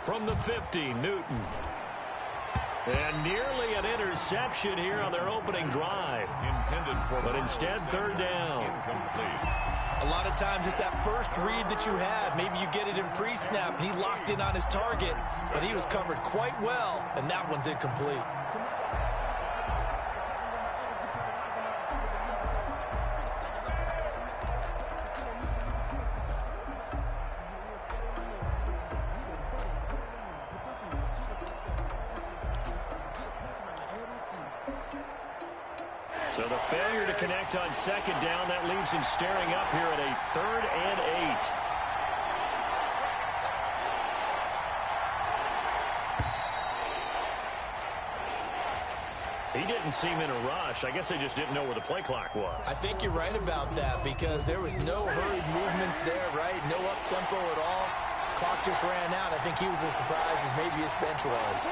From the 50, Newton. And nearly an interception here on their opening drive. But instead, third down. A lot of times it's that first read that you have. Maybe you get it in pre-snap, and he locked in on his target, but he was covered quite well, and that one's incomplete. So the failure to connect on second down, that leaves him staring up here at a 3rd and 8. He didn't seem in a rush. I guess they just didn't know where the play clock was. I think you're right about that because there was no hurried movements there, right? No up-tempo at all. Clock just ran out. I think he was as surprised as maybe his bench was.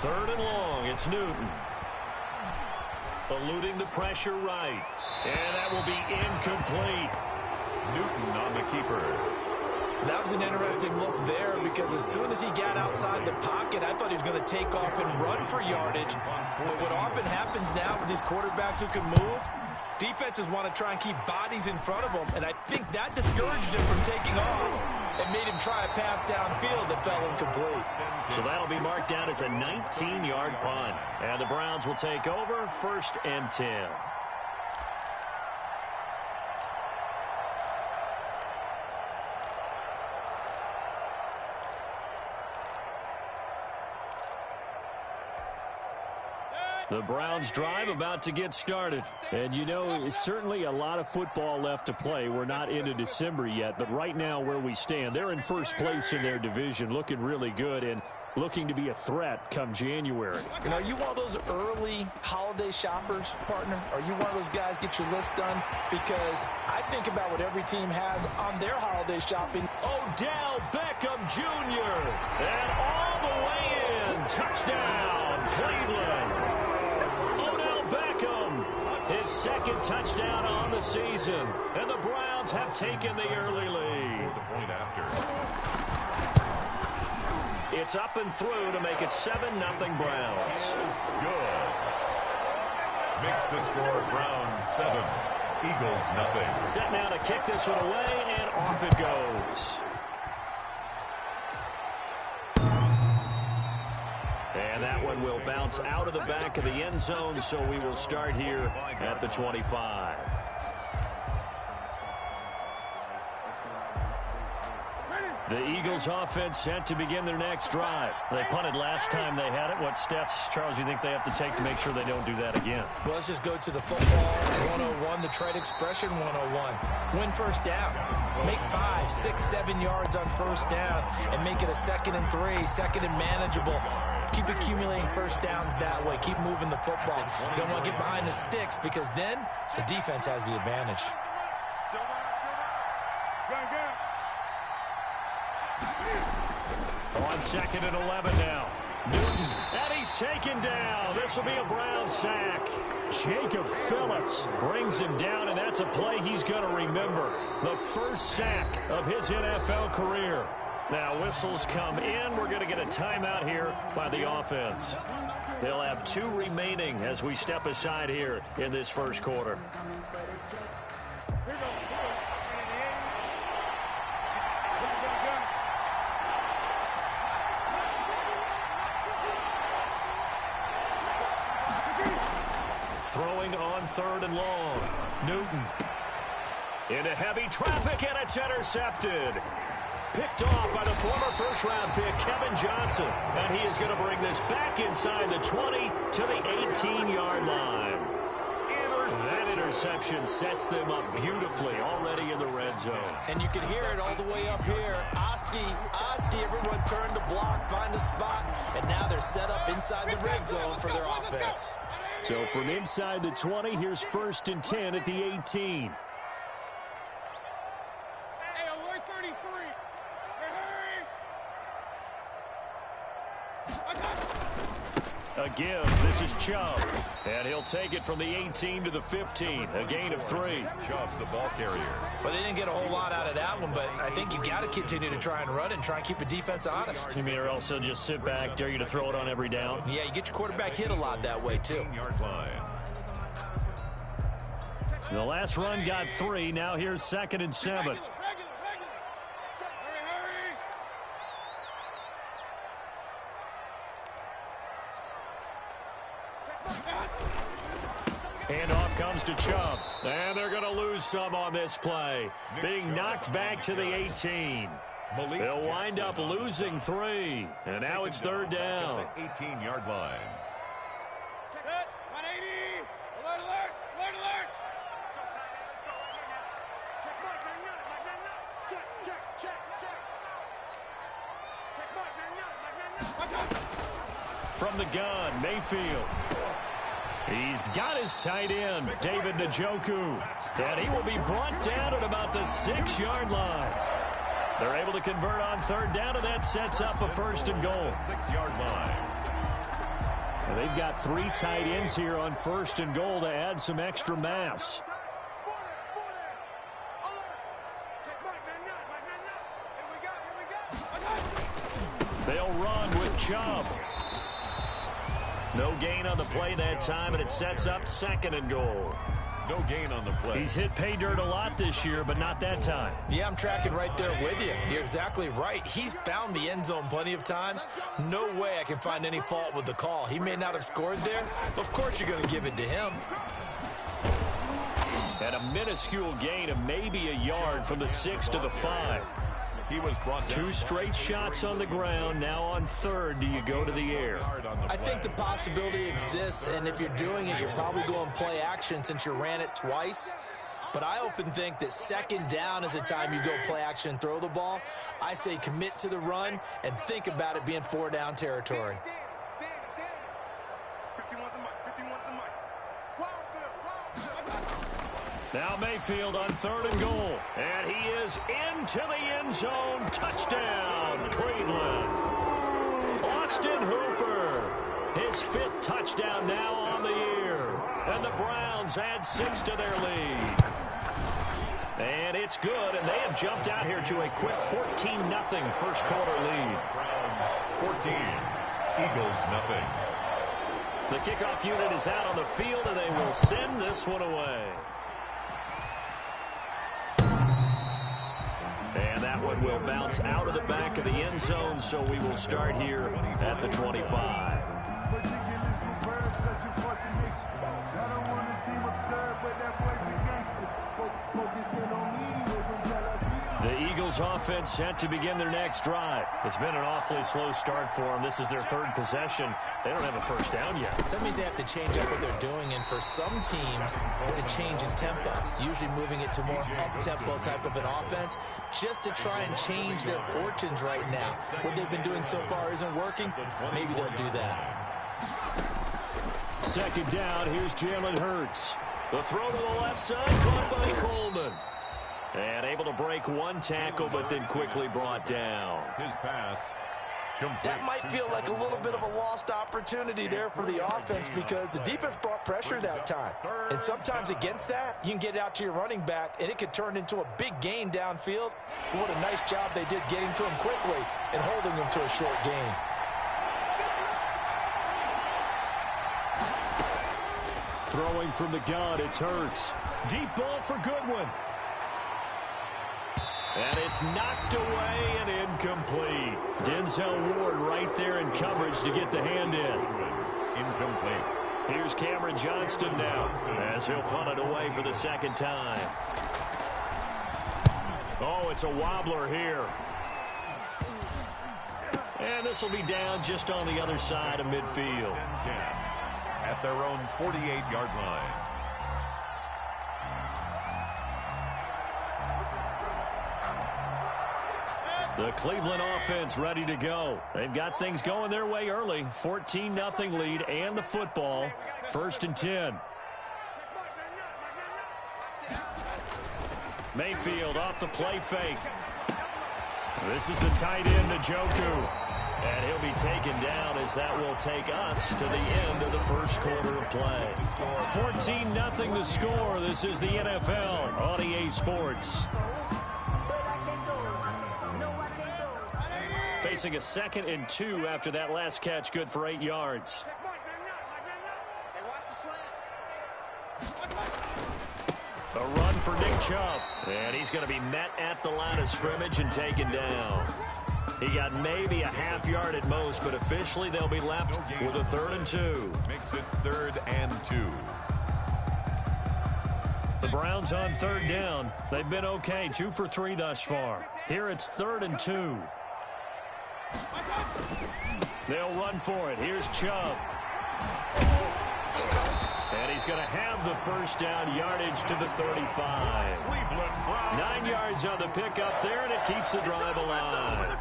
Third and long, it's Newton. Eluding the pressure right. And that will be incomplete. Newton on the keeper. That was an interesting look there because as soon as he got outside the pocket, I thought he was going to take off and run for yardage. But what often happens now with these quarterbacks who can move, defenses want to try and keep bodies in front of them, and I think that discouraged him from taking off. It made him try a pass downfield that fell incomplete. So that'll be marked down as a 19-yard punt. And the Browns will take over 1st and 10. The Browns drive about to get started. And, you know, certainly a lot of football left to play. We're not into December yet, but right now where we stand, they're in first place in their division, looking really good and looking to be a threat come January. You know, are you one of those early holiday shoppers, partner? Are you one of those guys get your list done? Because I think about what every team has on their holiday shopping. Odell Beckham Jr. And all the way in. Touchdown, Cleveland. His 2nd touchdown on the season. And the Browns have taken the early lead. It's up and through to make it 7-0 Browns. Good. Makes the score Browns 7, Eagles 0. Set now to kick this one away, and off it goes. And that one will bounce out of the back of the end zone, so we will start here at the 25. The Eagles offense set to begin their next drive. They punted last time they had it. What steps, Charles, you think they have to take to make sure they don't do that again? Well, let's just go to the football 101, the trade expression 101. Win first down. Make 5, 6, 7 yards on first down and make it a 2nd and 3, 2nd and manageable. Keep accumulating first downs that way. Keep moving the football. You don't want to get behind the sticks because then the defense has the advantage. On 2nd and 11 now. Newton, and he's taken down. This will be a Brown sack. Jacob Phillips brings him down, and that's a play he's going to remember. The first sack of his NFL career. Now whistles come in. We're going to get a timeout here by the offense. They'll have 2 remaining as we step aside here in this first quarter. Throwing on 3rd and long. Newton. Into heavy traffic, and it's intercepted. Picked off by the former first-round pick, Kevin Johnson. And he is going to bring this back inside the 20 to the 18-yard line. That interception sets them up beautifully already in the red zone. And you can hear it all the way up here. Oski, everyone turned to block, find a spot, and now they're set up inside the red zone for their offense. So from inside the 20, here's 1st and 10 at the 18. The give. This is Chubb. And he'll take it from the 18 to the 15. A gain of 3. Chubb, the ball carrier. Well, they didn't get a whole lot out of that one, but I think you got to continue to try and run and try and keep the defense honest. You mean or else they'll just sit back, dare you to throw it on every down? Yeah, you get your quarterback hit a lot that way, too. 15-yard line. The last run got 3. Now here's 2nd and 7. Handoff comes to Chubb. And they're going to lose some on this play. Being knocked back to the 18. They'll wind up losing 3. And now it's 3rd down. 18-yard line. From the gun, Mayfield. He's got his tight end, David Njoku. And he will be brought down at about the 6-yard line. They're able to convert on 3rd down, and that sets up a 1st and goal. 6-yard line. And they've got 3 tight ends here on 1st and goal to add some extra mass. They'll run with Chubb. No gain on the play that time, and it sets up 2nd and goal. No gain on the play. He's hit pay dirt a lot this year, but not that time. Yeah, I'm tracking right there with you. You're exactly right. He's found the end zone plenty of times. No way I can find any fault with the call. He may not have scored there, but of course you're going to give it to him. And a minuscule gain of maybe a yard from the 6 to the 5. He was brought down. 2 straight shots on the ground. Now on 3rd, do you go to the air? I think the possibility exists, and if you're doing it, you're probably going play action since you ran it twice. But I often think that 2nd down is the time you go play action and throw the ball. I say commit to the run and think about it being 4-down territory. Now Mayfield on 3rd and goal. And he is into the end zone. Touchdown, Cleveland. Austin Hooper. His 5th touchdown now on the year. And the Browns add 6 to their lead. And it's good, and they have jumped out here to a quick 14-0 first quarter lead. Browns 14, Eagles nothing. The kickoff unit is out on the field, and they will send this one away. And that one will bounce out of the back of the end zone, so we will start here at the 25. The Eagles offense set to begin their next drive. It's been an awfully slow start for them. This is their 3rd possession. They don't have a first down yet. So that means they have to change up what they're doing, and for some teams, it's a change in tempo, usually moving it to more up-tempo type of an offense, just to try and change their fortunes right now. What they've been doing so far isn't working. Maybe they'll do that. 2nd down, here's Jalen Hurts. The throw to the left side, caught by Coleman. And able to break 1 tackle, but then quickly brought down. His pass. That might feel like a little bit of a lost opportunity there for the offense because the defense brought pressure that time. And sometimes against that, you can get out to your running back, and it could turn into a big gain downfield. But what a nice job they did getting to him quickly and holding him to a short gain. Throwing from the gun, it's Hurts. Deep ball for Goodwin. And it's knocked away and incomplete. Denzel Ward right there in coverage to get the hand in. Incomplete. Here's Cameron Johnston now as he'll punt it away for the 2nd time. Oh, it's a wobbler here. And this will be down just on the other side of midfield. 10 at their own 48-yard line. The Cleveland offense ready to go. They've got things going their way early. 14-0 lead and the football. 1st and 10. Mayfield off the play fake. This is the tight end, Njoku. And he'll be taken down as that will take us to the end of the first quarter of play. 14-0 the score. This is the NFL on EA Sports. Facing a 2nd and 2 after that last catch, good for 8 yards. A run for Nick Chubb. And he's going to be met at the line of scrimmage and taken down. He got maybe a half yard at most, but officially they'll be left with a 3rd and 2. Makes it 3rd and 2. The Browns on 3rd down. They've been okay, 2 for 3 thus far. Here it's 3rd and 2. They'll run for it. Here's Chubb. And he's going to have the first down, yardage to the 35. 9 yards on the pickup there, and it keeps the drive alive.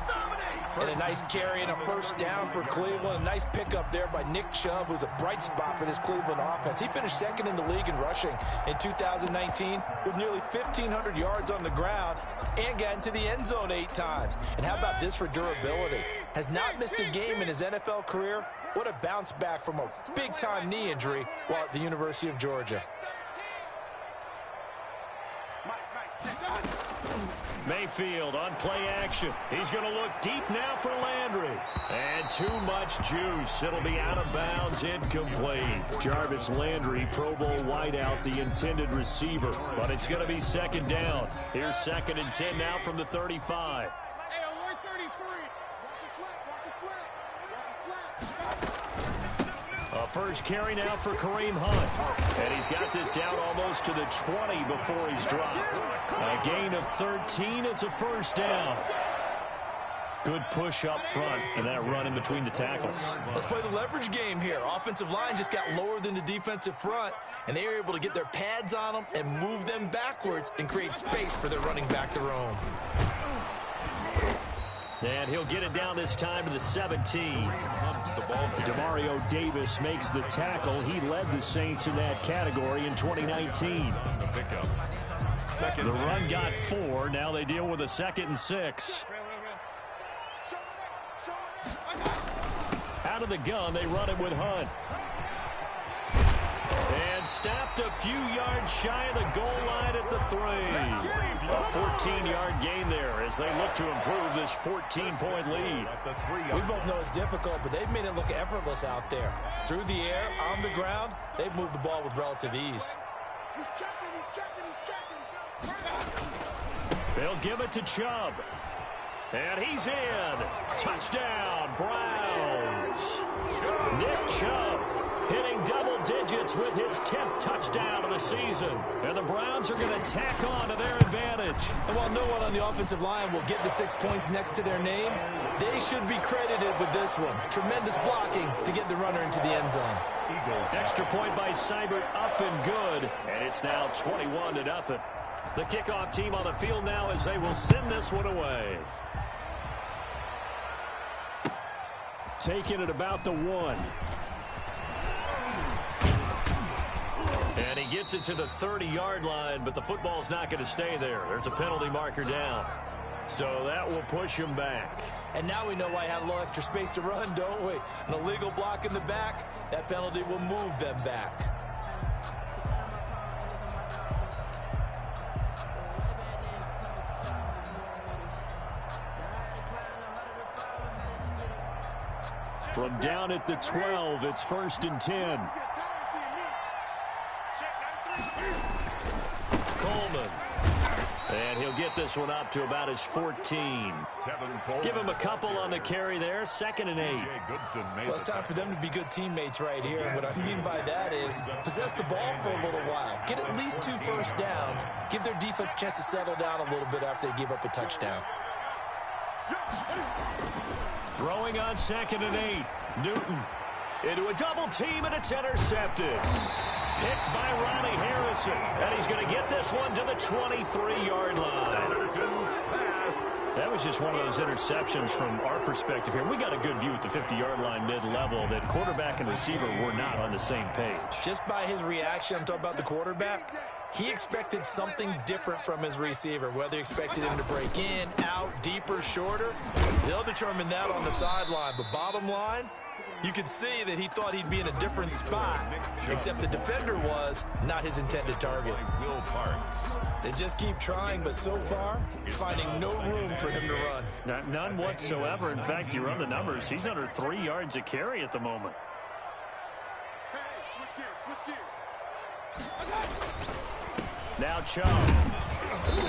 And a nice carry and a first down for Cleveland. A nice pickup there by Nick Chubb, who's a bright spot for this Cleveland offense. He finished 2nd in the league in rushing in 2019 with nearly 1,500 yards on the ground and got into the end zone 8 times. And how about this for durability? Has not missed a game in his NFL career. What a bounce back from a big-time knee injury while at the University of Georgia. Mayfield on play action. He's going to look deep now for Landry. And too much juice. It'll be out of bounds, incomplete. Jarvis Landry, Pro Bowl wideout, the intended receiver. But it's going to be 2nd down. Here's 2nd and 10 now from the 35. A first carry now for Kareem Hunt. And he's got this down almost to the 20 before he's dropped. A gain of 13. It's a first down. Good push up front and that run in between the tackles. Let's play the leverage game here. Offensive line just got lower than the defensive front, and they were able to get their pads on them and move them backwards and create space for their running back to roam. And he'll get it down this time to the 17. Demario Davis makes the tackle. He led the Saints in that category in 2019. The run got 4. Now they deal with a 2nd and 6. Out of the gun, they run it with Hunt. And stopped a few yards shy of the goal line at the 3. A 14-yard gain there as they look to improve this 14-point lead. We both know it's difficult, but they've made it look effortless out there. Through the air, on the ground, they've moved the ball with relative ease. They'll give it to Chubb. And he's in. Touchdown, Browns. Nick Chubb hitting double digits with his 10th touchdown of the season. And the Browns are going to tack on to their advantage. And while no one on the offensive line will get the 6 points next to their name, they should be credited with this one. Tremendous blocking to get the runner into the end zone. Extra point by Seibert, up and good. And it's now 21-0. The kickoff team on the field now as they will send this one away. Taking it about the 1. And he gets it to the 30-yard line, but the football's not going to stay there. There's a penalty marker down. So that will push him back. And now we know why he had a little extra space to run, don't we? An illegal block in the back, that penalty will move them back. From down at the 12, it's 1st and 10. Coleman. And he'll get this one up to about his 14. Give him a couple on the carry there. 2nd and 8. Well, it's time for them to be good teammates right here. And what I mean by that is possess the ball for a little while. Get at least 2 first downs. Give their defense a chance to settle down a little bit after they give up a touchdown. Throwing on 2nd and 8. Newton into a double team, and it's intercepted. Picked by Ronnie Harrison. And he's going to get this one to the 23-yard line. That was just one of those interceptions from our perspective here. We got a good view at the 50-yard line mid-level that quarterback and receiver were not on the same page. Just by his reaction, I'm talking about the quarterback, He expected something different from his receiver, whether he expected him to break in, out, deeper, shorter. They'll determine that on the sideline. But bottom line, you could see that he thought he'd be in a different spot, except the defender was not his intended target. They just keep trying, but so far, finding no room for him to run. None whatsoever. In fact, you run the numbers. He's under 3 yards a carry at the moment. Now Chubb.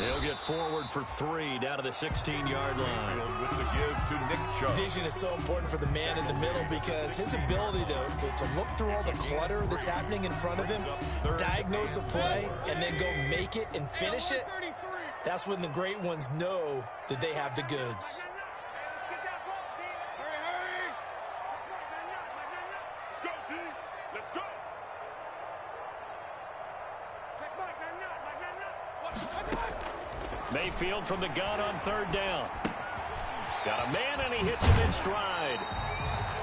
He'll get forward for 3 down to the 16-yard line. With the give to Nick Chubb. Vision is so important for the man in the middle because his ability to look through all the clutter that's happening in front of him, diagnose a play, and then go make it and finish it, that's when the great ones know that they have the goods. Mayfield from the gun on 3rd down. Got a man, and he hits him in stride.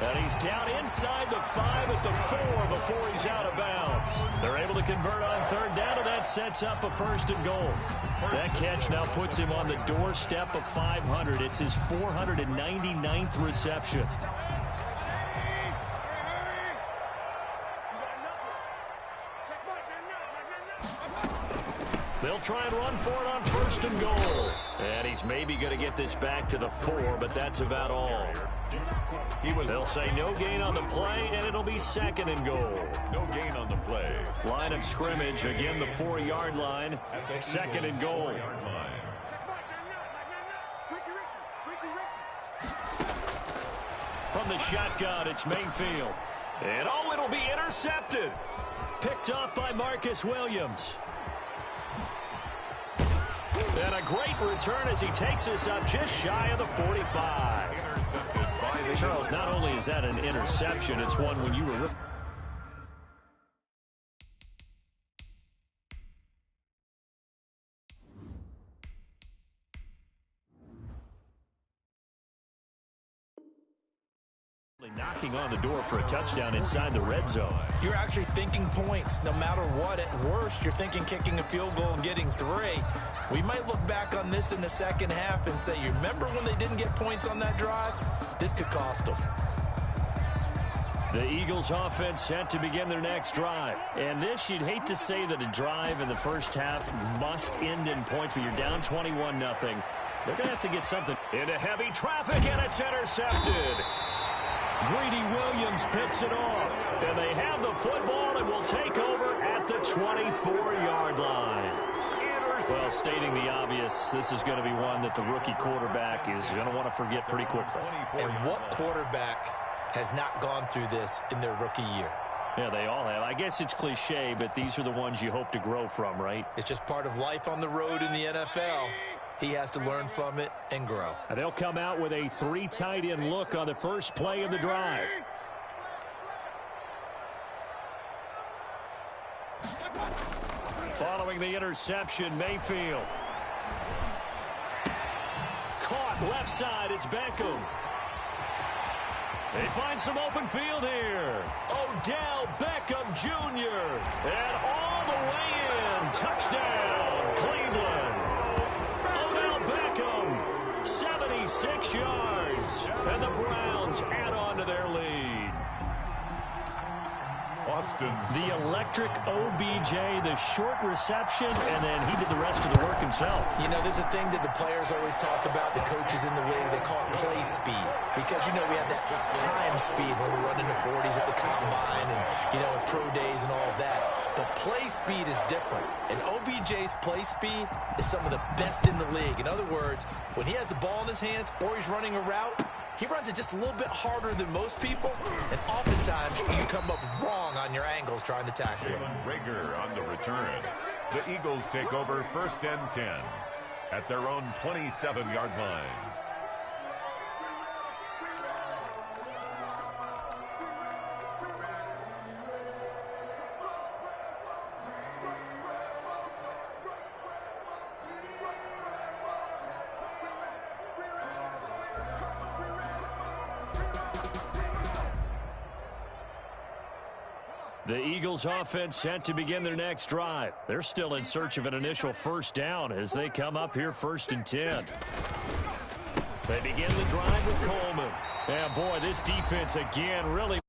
And he's down inside the 5 at the 4 before he's out of bounds. They're able to convert on 3rd down, and that sets up a 1st and goal. That catch now puts him on the doorstep of 500. It's his 499th reception. They'll try and run for it on 1st and goal. And he's maybe going to get this back to the 4, but that's about all. They'll say no gain on the play, and it'll be 2nd and goal. No gain on the play. Line of scrimmage, again the 4-yard line. 2nd and goal. From the shotgun, it's Mayfield. And it'll be intercepted. Picked off by Marcus Williams. And a great return as he takes us up just shy of the 45. Charles, not only is that an interception, it's one when you were... knocking on the door for a touchdown inside the red zone. You're actually thinking points no matter what. At worst, you're thinking kicking a field goal and getting 3. We might look back on this in the second half and say, you remember when they didn't get points on that drive? This could cost them. The Eagles offense set to begin their next drive. And this, you'd hate to say that a drive in the first half must end in points, but you're down 21-0. They're going to have to get something into heavy traffic, and it's intercepted. Greedy Williams picks it off, and they have the football and will take over at the 24-yard line. Well, stating the obvious, this is going to be one that the rookie quarterback is going to want to forget pretty quickly. And what quarterback has not gone through this in their rookie year? Yeah, they all have. I guess it's cliche, but these are the ones you hope to grow from, right? It's just part of life on the road in the NFL. He has to learn from it and grow. And they'll come out with a 3 tight end look on the first play of the drive. Following the interception, Mayfield. Caught left side, it's Beckham. They find some open field here. Odell Beckham Jr. And all the way in. Touchdown, Cleveland. Odell Beckham, 76 yards. And the Browns add on to their lead. The electric OBJ, the short reception, and then he did the rest of the work himself. You know, there's a thing that the players always talk about, the coaches in the league, they call it play speed. Because, you know, we have that time speed when we're running the 40s at the combine and, you know, at pro days and all of that. But play speed is different. And OBJ's play speed is some of the best in the league. In other words, when he has the ball in his hands or he's running a route, he runs it just a little bit harder than most people, and oftentimes you come up wrong on your angles trying to tackle him. Rager on the return. The Eagles take over 1st and 10 at their own 27-yard line. The Eagles offense set to begin their next drive. They're still in search of an initial first down as they come up here 1st and 10. They begin the drive with Coleman. And boy, this defense again really